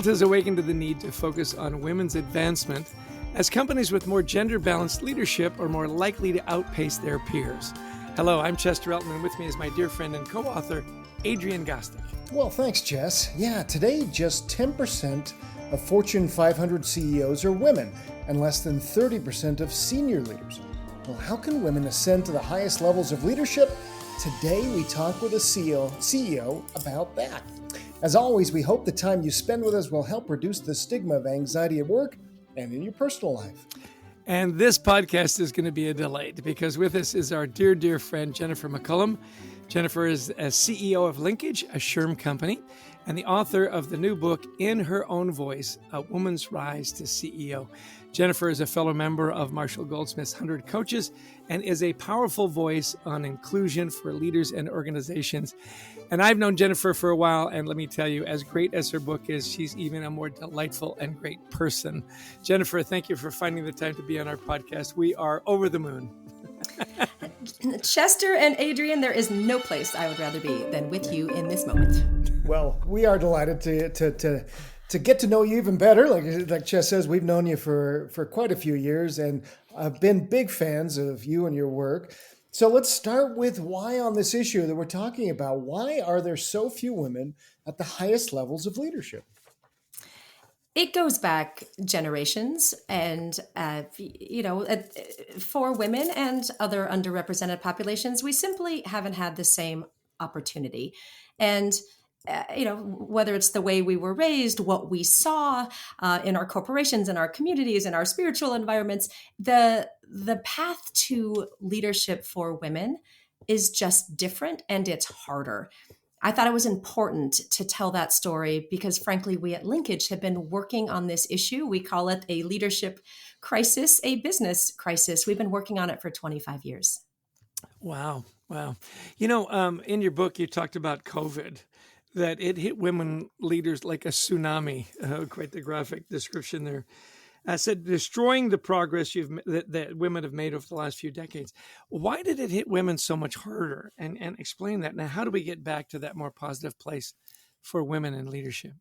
world has awakened to the need to focus on women's advancement as companies with more gender-balanced leadership are more likely to outpace their peers. Hello, I'm Chester Elton, and with me is my dear friend and co-author, Adrian Gostick. Well, thanks, Jess. Yeah, today just 10% of Fortune 500 CEOs are women, and less than 30% of senior leaders. Well, how can women ascend to the highest levels of leadership? Today, we talk with a CEO about that. As always, we hope the time you spend with us will help reduce the stigma of anxiety at work and in your personal life. And this podcast is going to be a delight because with us is our dear, dear friend, Jennifer McCullum. Jennifer is a CEO of Linkage, a SHRM company, and the author of the new book, In Her Own Voice, A Woman's Rise to CEO. Jennifer is a fellow member of Marshall Goldsmith's 100 Coaches and is a powerful voice on inclusion for leaders and organizations. And I've known Jennifer for a while, and let me tell you, as great as her book is, she's even a more delightful and great person. Jennifer, thank you for finding the time to be on our podcast. We are over the moon. Chester and Adrian, there is no place I would rather be than with you in this moment. Well, we are delighted to get to know you even better. Like Chess says, we've known you for quite a few years, and I've been big fans of you and your work. So let's start with why on this issue that we're talking about. Why are there so few women at the highest levels of leadership? It goes back generations, and for women and other underrepresented populations, we simply haven't had the same opportunity. And whether it's the way we were raised, what we saw in our corporations, in our communities, in our spiritual environments, the path to leadership for women is just different, and it's harder. I thought it was important to tell that story because, frankly, we at Linkage have been working on this issue. We call it a leadership crisis, a business crisis. We've been working on it for 25 years. Wow. In your book, you talked about COVID, that it hit women leaders like a tsunami. Quite the graphic description there. I said, destroying the progress that women have made over the last few decades. Why did it hit women so much harder? And explain that. Now, how do we get back to that more positive place for women in leadership?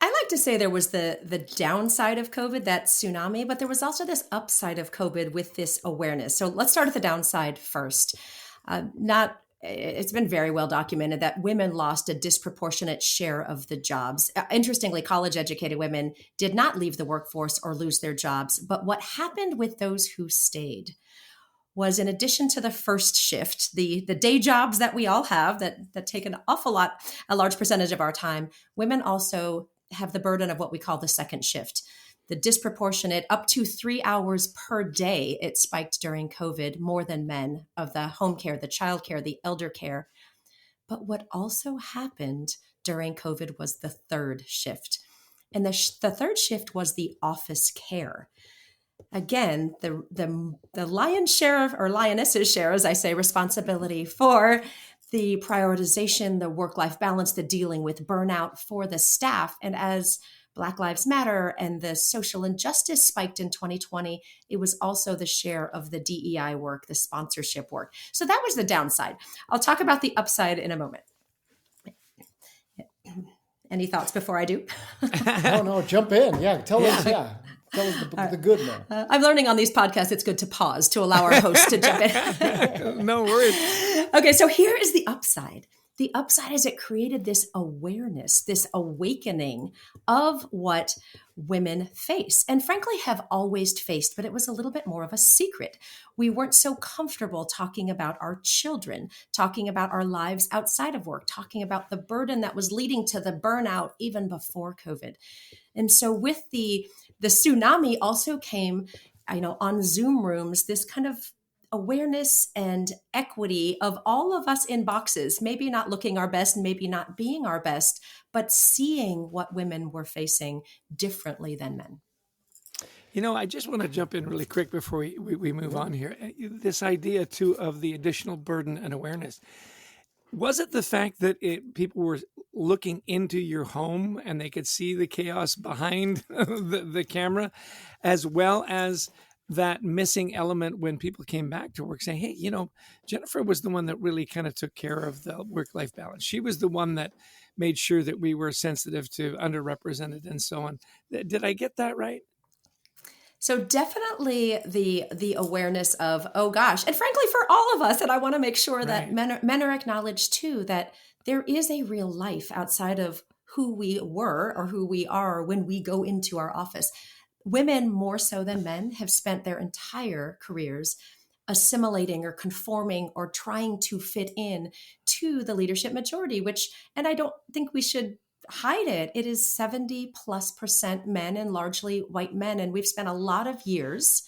I like to say there was the downside of COVID, that tsunami, but there was also this upside of COVID with this awareness. So let's start at the downside first. It's been very well documented that women lost a disproportionate share of the jobs. Interestingly, college-educated women did not leave the workforce or lose their jobs. But what happened with those who stayed was, in addition to the first shift, the day jobs that we all have that take a large percentage of our time, women also have the burden of what we call the second shift. The disproportionate, up to 3 hours per day, it spiked during COVID more than men, of the home care, the child care, the elder care. But what also happened during COVID was the third shift. And the third shift was the office care. Again, the lion's share or lioness's share, as I say, responsibility for the prioritization, the work-life balance, the dealing with burnout for the staff. And as Black Lives Matter and the social injustice spiked in 2020, it was also the share of the DEI work, the sponsorship work. So that was the downside. I'll talk about the upside in a moment. Any thoughts before I do? No, jump in. Tell us the good now. I'm learning on these podcasts, it's good to pause to allow our host to jump in. No worries. Okay, so here is the upside. The upside is it created this awareness, this awakening of what women face, and frankly have always faced, but it was a little bit more of a secret. We weren't so comfortable talking about our children, talking about our lives outside of work, talking about the burden that was leading to the burnout even before COVID. And so with the tsunami also came, on Zoom rooms, this kind of awareness and equity of all of us in boxes, maybe not looking our best, maybe not being our best, but seeing what women were facing differently than men. I just want to jump in really quick before we move on here. This idea, too, of the additional burden and awareness. Was it the fact that people were looking into your home and they could see the chaos behind the camera, as well as that missing element when people came back to work saying, hey, Jennifer was the one that really kind of took care of the work-life balance. She was the one that made sure that we were sensitive to underrepresented and so on. Did I get that right? So definitely the awareness of, oh gosh, and frankly for all of us, and I want to make sure that men are acknowledged too, that there is a real life outside of who we were or who we are when we go into our office. Women, more so than men, have spent their entire careers assimilating or conforming or trying to fit in to the leadership majority, and I don't think we should hide it. It is 70+% men and largely white men. And we've spent a lot of years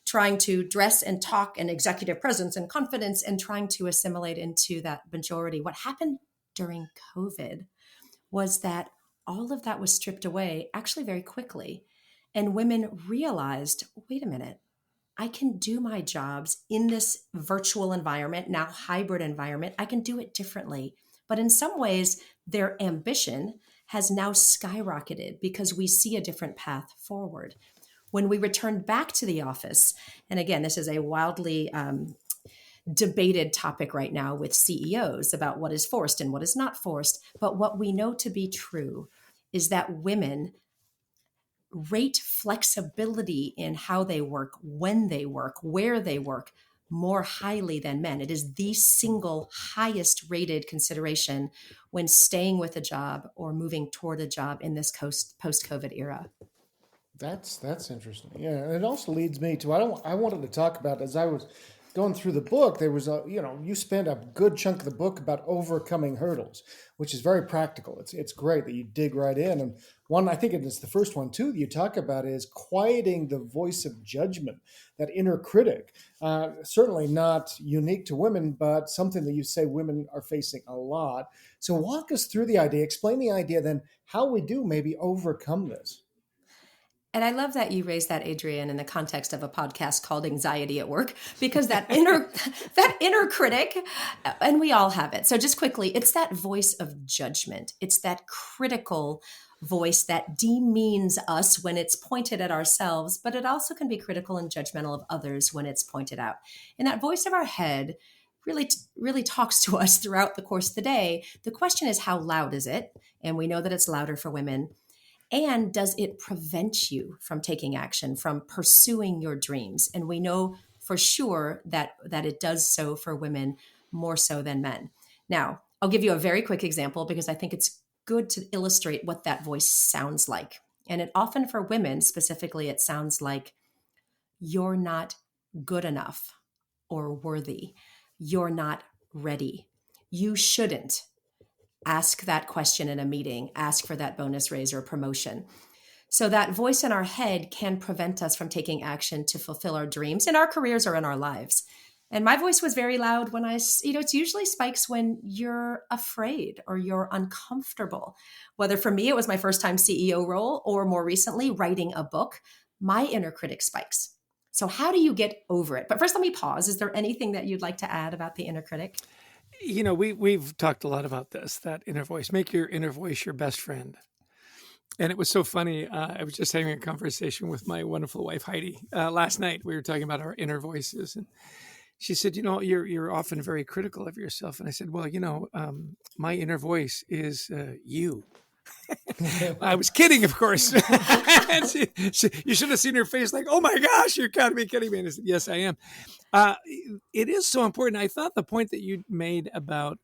trying to dress and talk and executive presence and confidence and trying to assimilate into that majority. What happened during COVID was that all of that was stripped away actually very quickly. And women realized, wait a minute, I can do my jobs in this virtual environment, now hybrid environment. I can do it differently. But in some ways, their ambition has now skyrocketed because we see a different path forward. When we returned back to the office, and again, this is a wildly debated topic right now with CEOs about what is forced and what is not forced. But what we know to be true is that women rate flexibility in how they work, when they work, where they work more highly than men. It is the single highest rated consideration when staying with a job or moving toward a job in this post-COVID era. That's interesting. Yeah, and it also leads me to I wanted to talk about, as I was going through the book, there was you spend a good chunk of the book about overcoming hurdles, which is very practical. It's great that you dig right in. And one, I think it's the first one too, that you talk about is quieting the voice of judgment, that inner critic. Certainly not unique to women, but something that you say women are facing a lot. So walk us through the idea, explain the idea, then how we do maybe overcome this. And I love that you raised that, Adrian, in the context of a podcast called Anxiety at Work, because that inner critic, and we all have it. So just quickly, it's that voice of judgment. It's that critical voice that demeans us when it's pointed at ourselves, but it also can be critical and judgmental of others when it's pointed out. And that voice of our head really talks to us throughout the course of the day. The question is, how loud is it? And we know that it's louder for women. And does it prevent you from taking action, from pursuing your dreams? And we know for sure that it does so for women more so than men. Now, I'll give you a very quick example because I think it's good to illustrate what that voice sounds like. And it often for women specifically, it sounds like, you're not good enough or worthy. You're not ready. You shouldn't. Ask that question in a meeting, ask for that bonus raise or promotion. So that voice in our head can prevent us from taking action to fulfill our dreams in our careers or in our lives. And my voice was very loud when it's usually spikes when you're afraid or you're uncomfortable. Whether for me, it was my first time CEO role or more recently writing a book, my inner critic spikes. So how do you get over it? But first, let me pause. Is there anything that you'd like to add about the inner critic? We've talked a lot about this, that inner voice. Make your inner voice your best friend. And it was so funny. I was just having a conversation with my wonderful wife, Heidi, last night. We were talking about our inner voices. And she said, you're often very critical of yourself. And I said, well, my inner voice is you. I was kidding, of course. And you should have seen her face like, oh my gosh, you've got to be kidding me. And I said, yes, I am. It is so important. I thought the point that you made about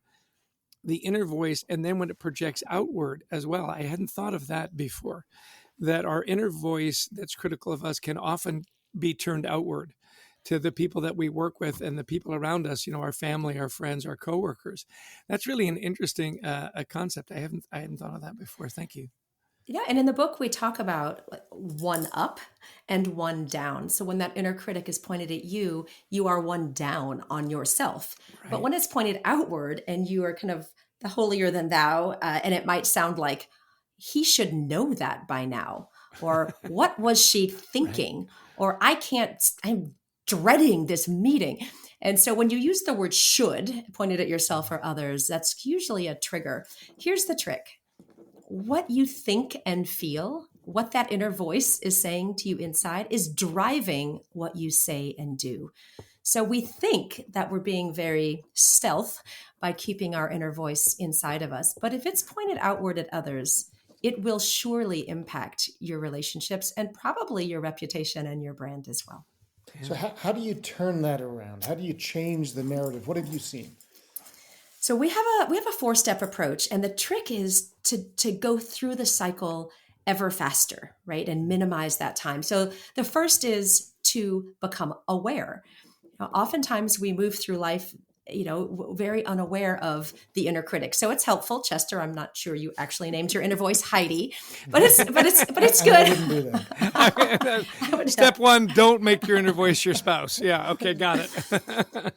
the inner voice and then when it projects outward as well, I hadn't thought of that before, that our inner voice that's critical of us can often be turned outward to the people that we work with and the people around us, our family, our friends, our coworkers. That's really an interesting concept. I hadn't thought of that before. Thank you. Yeah. And in the book, we talk about one up and one down. So when that inner critic is pointed at you, you are one down on yourself. Right. But when it's pointed outward and you are kind of the holier than thou, and it might sound like, he should know that by now, or what was she thinking? Right. Or I'm dreading this meeting. And so when you use the word should pointed at yourself or others, that's usually a trigger. Here's the trick. What you think and feel what that inner voice is saying to you inside is driving what you say and do. So we think that we're being very stealth by keeping our inner voice inside of us. But if it's pointed outward at others, it will surely impact your relationships and probably your reputation and your brand as well. So how do you turn that around? How do you change the narrative? What have you seen? So we have a 4-step approach, and the trick is to go through the cycle ever faster, right? And minimize that time. So the first is to become aware. Oftentimes we move through life, very unaware of the inner critic. So it's helpful, Chester. I'm not sure you actually named your inner voice Heidi, but it's good. I wouldn't do that. Step 1, don't make your inner voice your spouse. Yeah. Okay. Got it.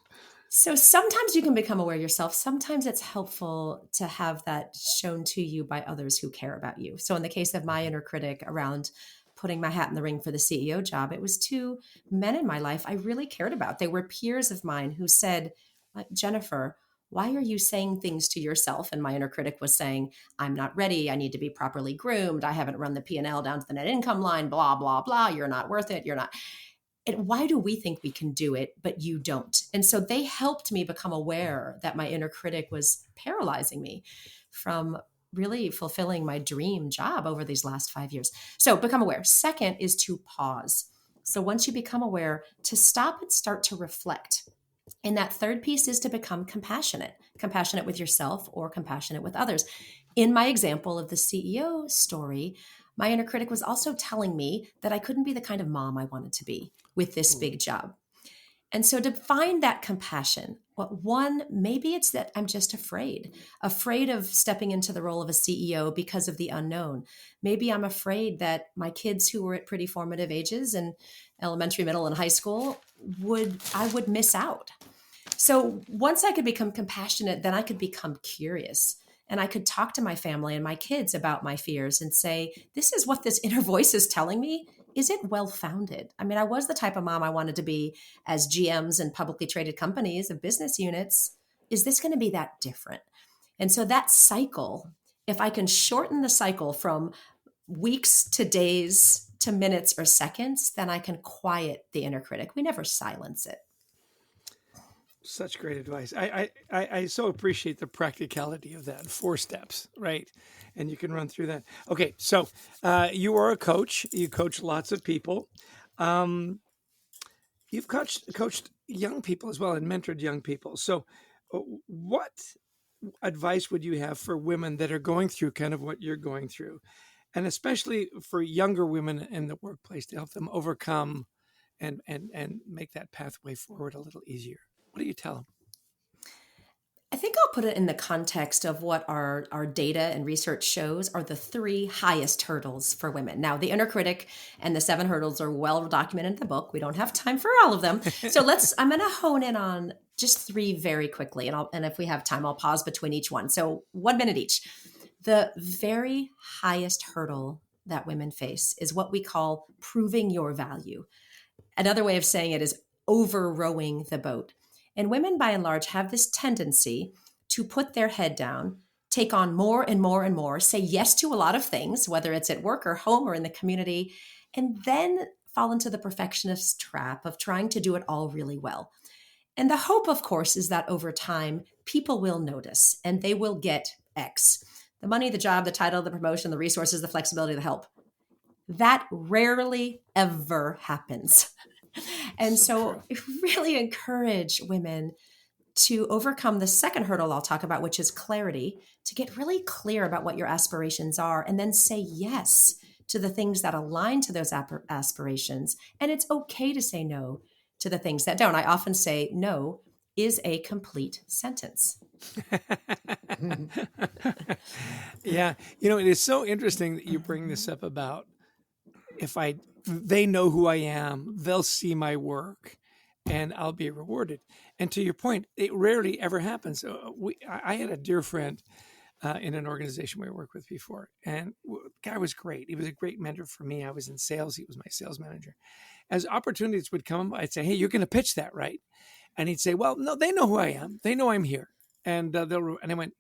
So sometimes you can become aware yourself. Sometimes it's helpful to have that shown to you by others who care about you. So in the case of my inner critic around putting my hat in the ring for the CEO job, it was 2 men in my life I really cared about. They were peers of mine who said, Jennifer, why are you saying things to yourself? And my inner critic was saying, I'm not ready. I need to be properly groomed. I haven't run the P&L down to the net income line, blah, blah, blah. You're not worth it. You're not. And why do we think we can do it, but you don't? And so they helped me become aware that my inner critic was paralyzing me from really fulfilling my dream job over these last 5 years. So become aware. Second is to pause. So once you become aware, to stop and start to reflect. And that third piece is to become compassionate with yourself or compassionate with others. In my example of the CEO story, my inner critic was also telling me that I couldn't be the kind of mom I wanted to be with this big job. And so to find that compassion, one, maybe it's that I'm just afraid of stepping into the role of a CEO because of the unknown. Maybe I'm afraid that my kids who were at pretty formative ages in elementary, middle, and high school I would miss out. So once I could become compassionate, then I could become curious. And I could talk to my family and my kids about my fears and say, this is what this inner voice is telling me. Is it well-founded? I mean, I was the type of mom I wanted to be as GMs and publicly traded companies of business units. Is this going to be that different? And so that cycle, if I can shorten the cycle from weeks to days to minutes or seconds, then I can quiet the inner critic. We never silence it. Such great advice. I so appreciate the practicality of that. 4 steps, right? And you can run through that. Okay, so you are a coach. You coach lots of people. You've coached young people as well and mentored young people. So what advice would you have for women that are going through kind of what you're going through? And especially for younger women in the workplace to help them overcome and make that pathway forward a little easier. What do you tell them? I think I'll put it in the context of what our data and research shows are the 3 highest hurdles for women. Now, the inner critic and the 7 hurdles are well documented in the book. We don't have time for all of them. So I'm going to hone in on just 3 very quickly. And if we have time, I'll pause between each one. So 1 minute each. The very highest hurdle that women face is what we call proving your value. Another way of saying it is over-rowing the boat. And women, by and large, have this tendency to put their head down, take on more and more and more, say yes to a lot of things, whether it's at work or home or in the community, and then fall into the perfectionist trap of trying to do it all really well. And the hope, of course, is that over time, people will notice and they will get X. The money, the job, the title, the promotion, the resources, the flexibility, the help. That rarely ever happens. And so I really encourage women to overcome the second hurdle I'll talk about, which is clarity, to get really clear about what your aspirations are and then say yes to the things that align to those aspirations. And it's okay to say no to the things that don't. I often say no is a complete sentence. Yeah. It is so interesting that you bring this up about they know who I am, they'll see my work, and I'll be rewarded. And to your point, it rarely ever happens. I had a dear friend in an organization we worked with before, and the guy was great. He was a great mentor for me. I was in sales. He was my sales manager. As opportunities would come, I'd say, hey, you're going to pitch that, right? And he'd say, well, no, they know who I am. They know I'm here. And I went,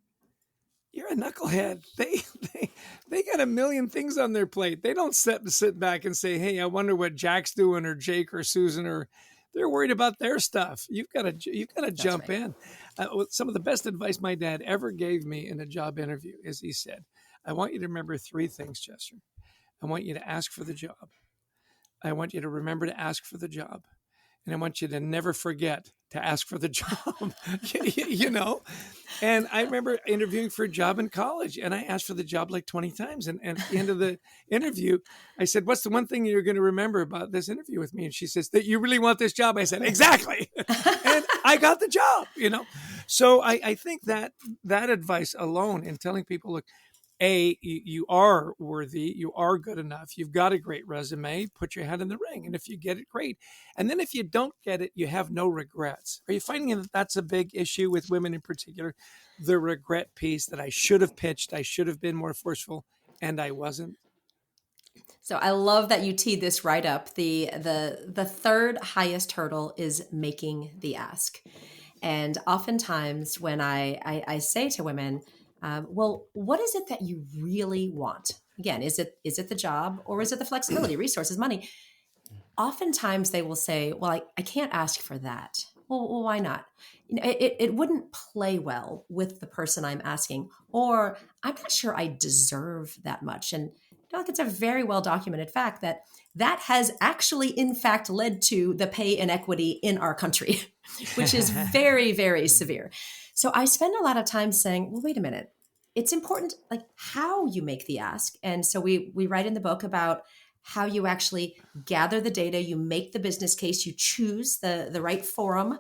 you're a knucklehead. They got a million things on their plate. They don't sit back and say, hey, I wonder what Jack's doing or Jake or Susan, or they're worried about their stuff. You've got to jump right. in. Some of the best advice my dad ever gave me in a job interview is he said, I want you to remember three things, Chester. I want you to ask for the job. I want you to remember to ask for the job. And I want you to never forget to ask for the job, you know? And I remember interviewing for a job in college, and I asked for the job like 20 times. And at the end of the interview, I said, what's the one thing you're going to remember about this interview with me? And she says, that you really want this job? I said, exactly. And I got the job, you know? So I think that advice alone in telling people, look, you are worthy, you are good enough, you've got a great resume, put your head in the ring. And if you get it, great. And then if you don't get it, you have no regrets. Are you finding that that's a big issue with women in particular? The regret piece that I should have pitched, I should have been more forceful, and I wasn't. So I love that you teed this right up. The third highest hurdle is making the ask. And oftentimes when I say to women, well, what is it that you really want? Again, is it the job, or is it the flexibility, resources, money? Oftentimes they will say, well, I can't ask for that. Well, why not? You know, it wouldn't play well with the person I'm asking, or I'm not sure I deserve that much. And I think it's a very well documented fact that has actually, in fact, led to the pay inequity in our country, which is very, very severe. So I spend a lot of time saying, well, wait a minute. It's important, like, how you make the ask. And so we write in the book about how you actually gather the data, you make the business case, you choose the right forum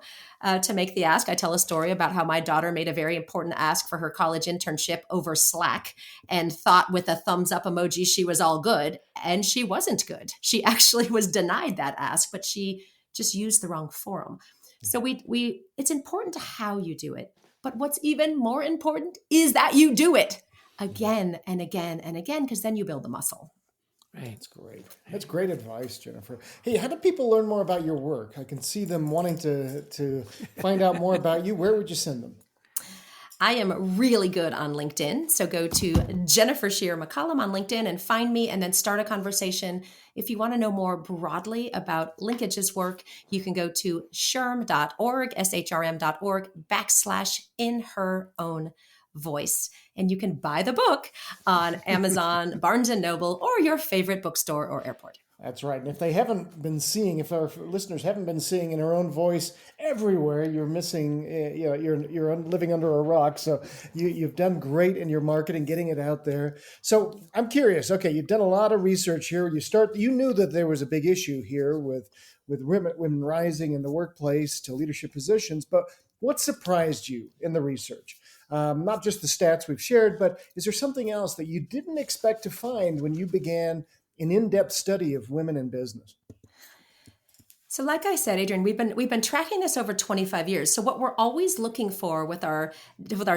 to make the ask. I tell a story about how my daughter made a very important ask for her college internship over Slack and thought with a thumbs up emoji she was all good, and she wasn't good. She actually was denied that ask, but she just used the wrong forum. So we it's important to how you do it. But what's even more important is that you do it again and again and again, because then you build the muscle. Right. That's great. That's great advice, Jennifer. Hey, how do people learn more about your work? I can see them wanting to find out more about you. Where would you send them? I am really good on LinkedIn. So go to Jennifer Shear McCollum on LinkedIn and find me, and then start a conversation. If you want to know more broadly about Linkage's work, you can go to shrm.org, shrm.org/in her own voice. And you can buy the book on Amazon, Barnes & Noble, or your favorite bookstore or airport. That's right. And if they haven't been seeing, if our listeners haven't been seeing In Her Own Voice everywhere, you're missing, you're living under a rock. So you've done great in your marketing, getting it out there. So I'm curious. Okay, you've done a lot of research here. You knew that there was a big issue here with women rising in the workplace to leadership positions. But what surprised you in the research? Not just the stats we've shared, but is there something else that you didn't expect to find when you began an in-depth study of women in business? So like I said, Adrian, we've been tracking this over 25 years. So what we're always looking for with our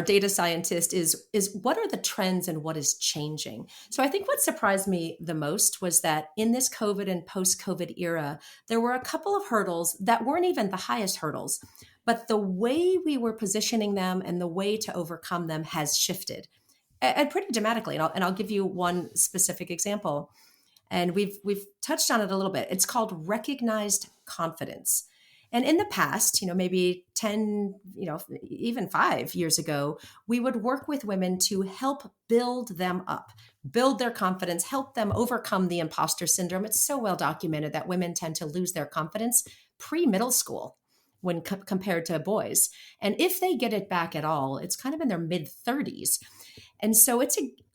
data scientist is what are the trends and what is changing. So I think what surprised me the most was that in this COVID and post-COVID era, there were a couple of hurdles that weren't even the highest hurdles, but the way we were positioning them and the way to overcome them has shifted, and pretty dramatically. And I'll give you one specific example. And we've touched on it a little bit. It's called recognized confidence. And in the past, maybe 10, even 5 years ago, we would work with women to help build them up, build their confidence, help them overcome the imposter syndrome. It's so well documented that women tend to lose their confidence pre-middle school when compared to boys. And if they get it back at all, it's kind of in their mid-30s. And so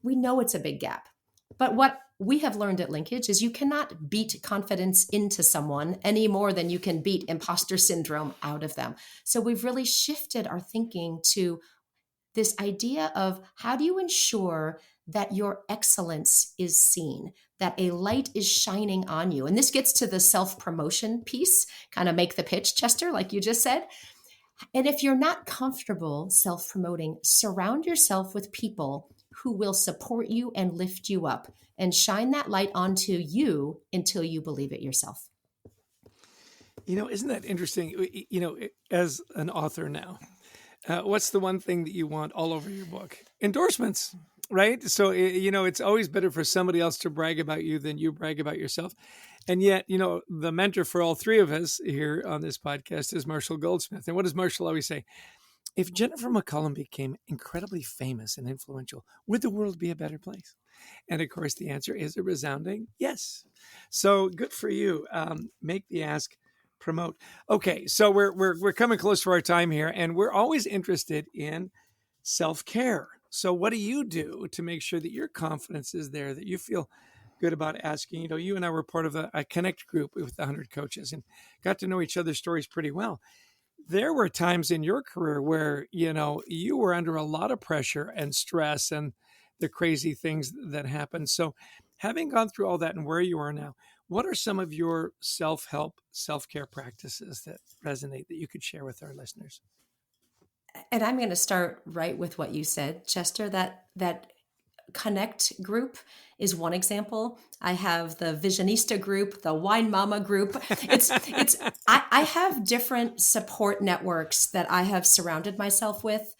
we know it's a big gap. But what we have learned at Linkage is you cannot beat confidence into someone any more than you can beat imposter syndrome out of them. So we've really shifted our thinking to this idea of how do you ensure that your excellence is seen, that a light is shining on you. And this gets to the self-promotion piece, kind of make the pitch, Chester, like you just said. And if you're not comfortable self-promoting, surround yourself with people who will support you and lift you up and shine that light onto you until you believe it yourself. Isn't that interesting? As an author now, What's the one thing that you want all over your book? Endorsements, right? So, it's always better for somebody else to brag about you than you brag about yourself. And yet, the mentor for all three of us here on this podcast is Marshall Goldsmith. And what does Marshall always say? If Jennifer McCullum became incredibly famous and influential, would the world be a better place? And of course, the answer is a resounding yes. So good for you. Make the ask, promote. Okay, so we're coming close to our time here, and we're always interested in self-care. So what do you do to make sure that your confidence is there, that you feel good about asking? You and I were part of a Connect group with 100 coaches and got to know each other's stories pretty well. There were times in your career where, you were under a lot of pressure and stress and the crazy things that happened. So having gone through all that and where you are now, what are some of your self-help, self-care practices that resonate that you could share with our listeners? And I'm going to start right with what you said, Chester, that Connect group is one example. I have the Visionista group, the Wine Mama group. I have different support networks that I have surrounded myself with.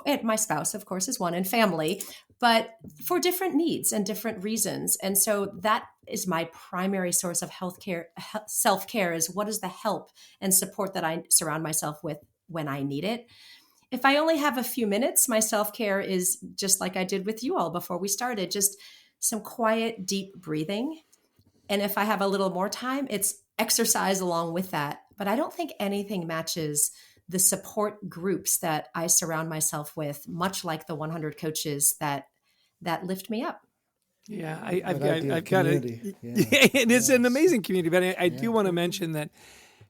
And my spouse, of course, is one, and family, but for different needs and different reasons. And so that is my primary source of self-care is what is the help and support that I surround myself with when I need it. If I only have a few minutes, my self-care is just like I did with you all before we started, just some quiet, deep breathing. And if I have a little more time, it's exercise along with that. But I don't think anything matches the support groups that I surround myself with, much like the 100 coaches that lift me up. Yeah, I've got it. Yeah. And it's an amazing community. But I do want to mention that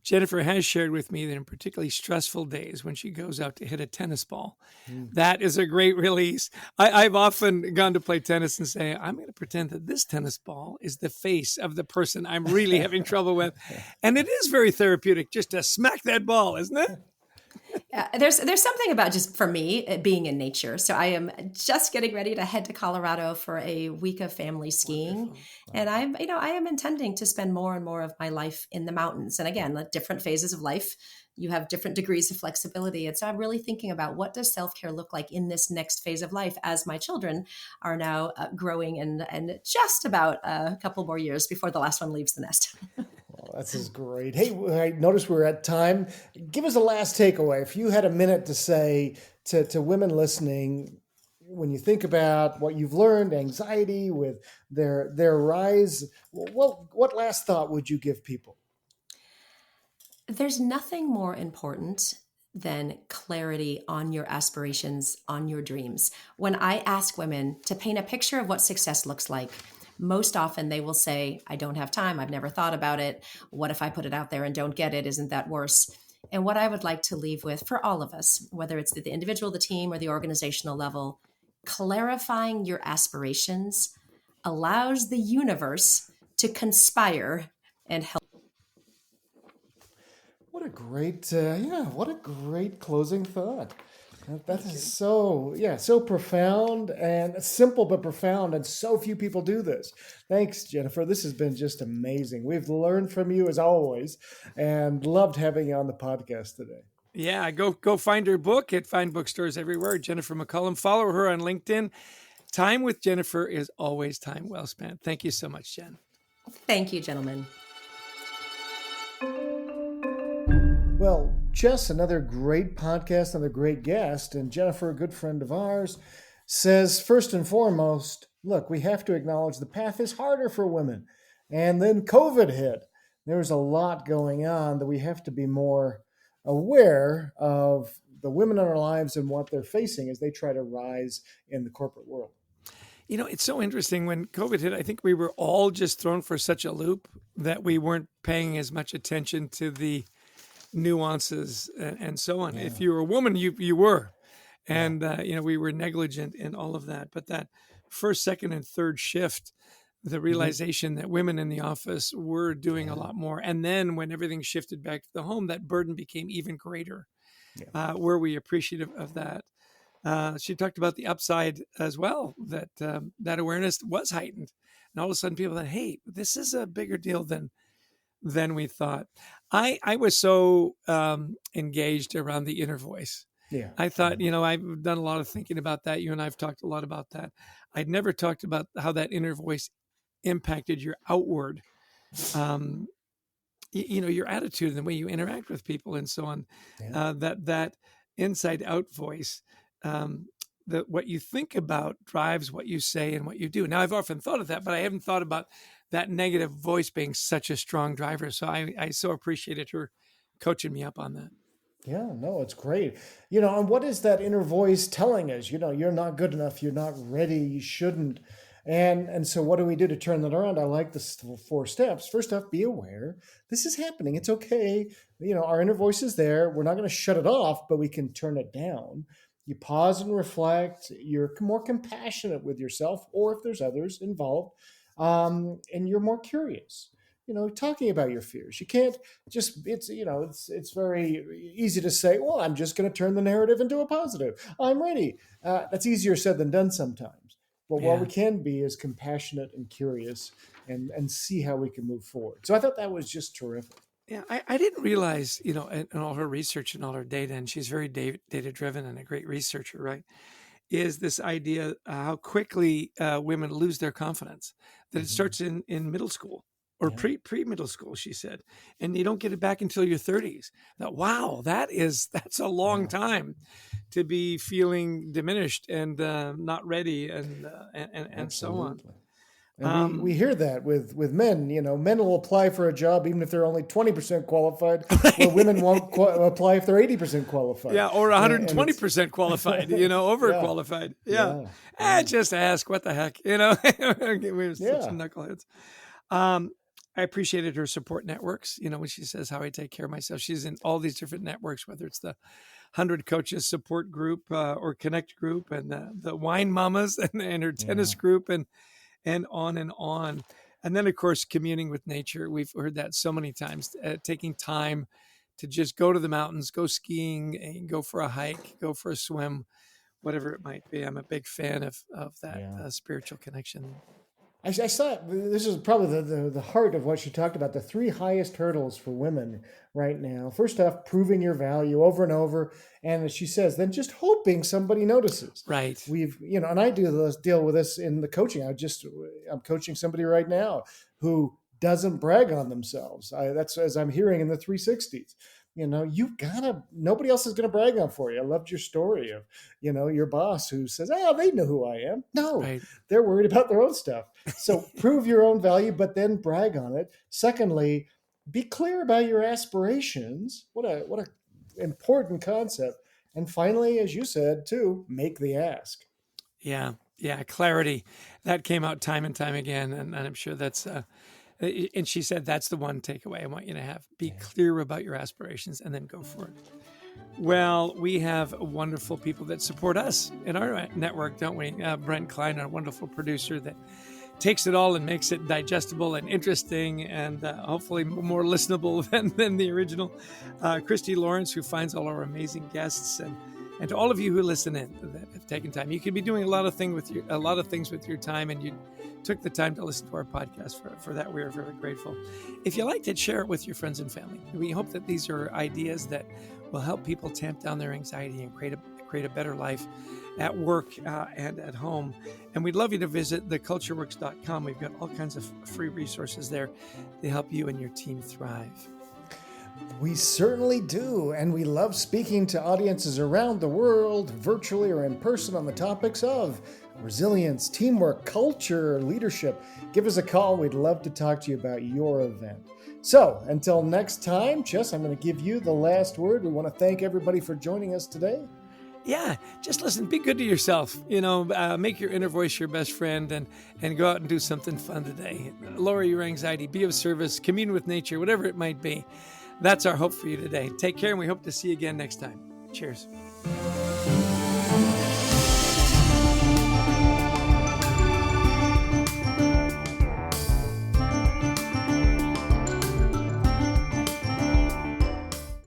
Jennifer has shared with me that in particularly stressful days when she goes out to hit a tennis ball, that is a great release. I've often gone to play tennis and say, I'm going to pretend that this tennis ball is the face of the person I'm really having trouble with. And it is very therapeutic just to smack that ball, isn't it? There's something about just for me being in nature. So I am just getting ready to head to Colorado for a week of family skiing. Wow. And I am intending to spend more and more of my life in the mountains. And again, at different phases of life, you have different degrees of flexibility. And so I'm really thinking about what does self-care look like in this next phase of life as my children are now growing and just about a couple more years before the last one leaves the nest. Well, this is great. Hey, I noticed we're at time. Give us a last takeaway. If you had a minute to say to women listening, when you think about what you've learned, anxiety with their rise, what last thought would you give people? There's nothing more important than clarity on your aspirations, on your dreams. When I ask women to paint a picture of what success looks like, most often they will say, I don't have time. I've never thought about it. What if I put it out there and don't get it? Isn't that worse? And what I would like to leave with for all of us, whether it's the individual, the team, or the organizational level, clarifying your aspirations allows the universe to conspire and help. What a great closing thought. That is so profound and simple, but profound. And so few people do this. Thanks, Jennifer. This has been just amazing. We've learned from you as always and loved having you on the podcast today. Yeah, go find her book at fine bookstores everywhere. Jennifer McCullum. Follow her on LinkedIn. Time with Jennifer is always time well spent. Thank you so much, Jen. Thank you, gentlemen. Well, Jess, another great podcast, another great guest, and Jennifer, a good friend of ours, says, first and foremost, look, we have to acknowledge the path is harder for women. And then COVID hit. There's a lot going on that we have to be more aware of the women in our lives and what they're facing as they try to rise in the corporate world. It's so interesting. When COVID hit, I think we were all just thrown for such a loop that we weren't paying as much attention to the nuances and so on. Yeah. If you were a woman, you were. And, we were negligent in all of that. But that first, second, and third shift, the realization that women in the office were doing a lot more. And then when everything shifted back to the home, that burden became even greater. Were we appreciative of that? She talked about the upside as well, that that awareness was heightened. And all of a sudden people thought, hey, this is a bigger deal than we thought. I was so engaged around the inner voice. Yeah. I thought, you know, I've done a lot of thinking about that. You and I've talked a lot about that. I'd never talked about how that inner voice impacted your outward, um, you know, your attitude and the way you interact with people and so on. Yeah. That inside out voice, um, that what you think about drives what you say and what you do. Now, I've often thought of that, but I haven't thought about that negative voice being such a strong driver. So I so appreciated her coaching me up on that. Yeah, no, it's great. And what is that inner voice telling us? You're not good enough, you're not ready, you shouldn't. And so what do we do to turn that around? I like the 4 steps. First off, be aware. This is happening. It's okay. Our inner voice is there. We're not going to shut it off, but we can turn it down. You pause and reflect. You're more compassionate with yourself, or if there's others involved, and you're more curious. Talking about your fears. You can't just, it's very easy to say, well, I'm just going to turn the narrative into a positive. I'm ready. That's easier said than done sometimes. But what we can be is compassionate and curious and see how we can move forward. So I thought that was just terrific. Yeah, I didn't realize, in all her research and all her data, and she's very data driven and a great researcher, right? Is this idea how quickly women lose their confidence, that it starts in middle school or pre-middle school, she said, and you don't get it back until your 30s. That, wow, that's a long time to be feeling diminished and not ready and so on. And we hear that with men. Men will apply for a job even if they're only 20% qualified, where women won't apply if they're 80% qualified. Yeah, or 120% qualified, overqualified. Yeah. Just ask, what the heck, we're such knuckleheads. I appreciated her support networks, when she says how I take care of myself. She's in all these different networks, whether it's the 100 Coaches support group or Connect group and the Wine Mamas and her tennis group and on and on. And then, of course, communing with nature. We've heard that so many times, taking time to just go to the mountains, go skiing, and go for a hike, go for a swim, whatever it might be. I'm a big fan of that spiritual connection. I saw this is probably the heart of what she talked about, the 3 highest hurdles for women right now. First off, proving your value over and over. And as she says, then just hoping somebody notices. Right. And I deal with this in the coaching. I'm coaching somebody right now who doesn't brag on themselves. That's as I'm hearing in the 360s. Nobody else is going to brag on for you. I loved your story of, your boss who says, they know who I am. No, right. They're worried about their own stuff. So prove your own value, but then brag on it. Secondly, be clear about your aspirations. What a important concept. And finally, as you said too, make the ask. Yeah. Clarity. That came out time and time again. And I'm sure that's, and she said, that's the one takeaway I want you to have. Be clear about your aspirations and then go for it. Well, we have wonderful people that support us in our network, don't we? Brent Klein, our wonderful producer that takes it all and makes it digestible and interesting and hopefully more listenable than the original. Christy Lawrence, who finds all our amazing guests, and to all of you who listen in that have taken time. You could be doing a lot of things with your time, and you took the time to listen to our podcast. For that, we are very grateful. If you liked it, share it with your friends and family. We hope that these are ideas that will help people tamp down their anxiety and create a better life at work and at home. And we'd love you to visit thecultureworks.com. We've got all kinds of free resources there to help you and your team thrive. We certainly do, and we love speaking to audiences around the world, virtually or in person, on the topics of resilience, teamwork, culture, leadership. Give us a call. We'd love to talk to you about your event. So, until next time, Chess, I'm going to give you the last word. We want to thank everybody for joining us today. Yeah, just listen, be good to yourself, make your inner voice your best friend and go out and do something fun today. Lower your anxiety, be of service, commune with nature, whatever it might be. That's our hope for you today. Take care, and we hope to see you again next time. Cheers.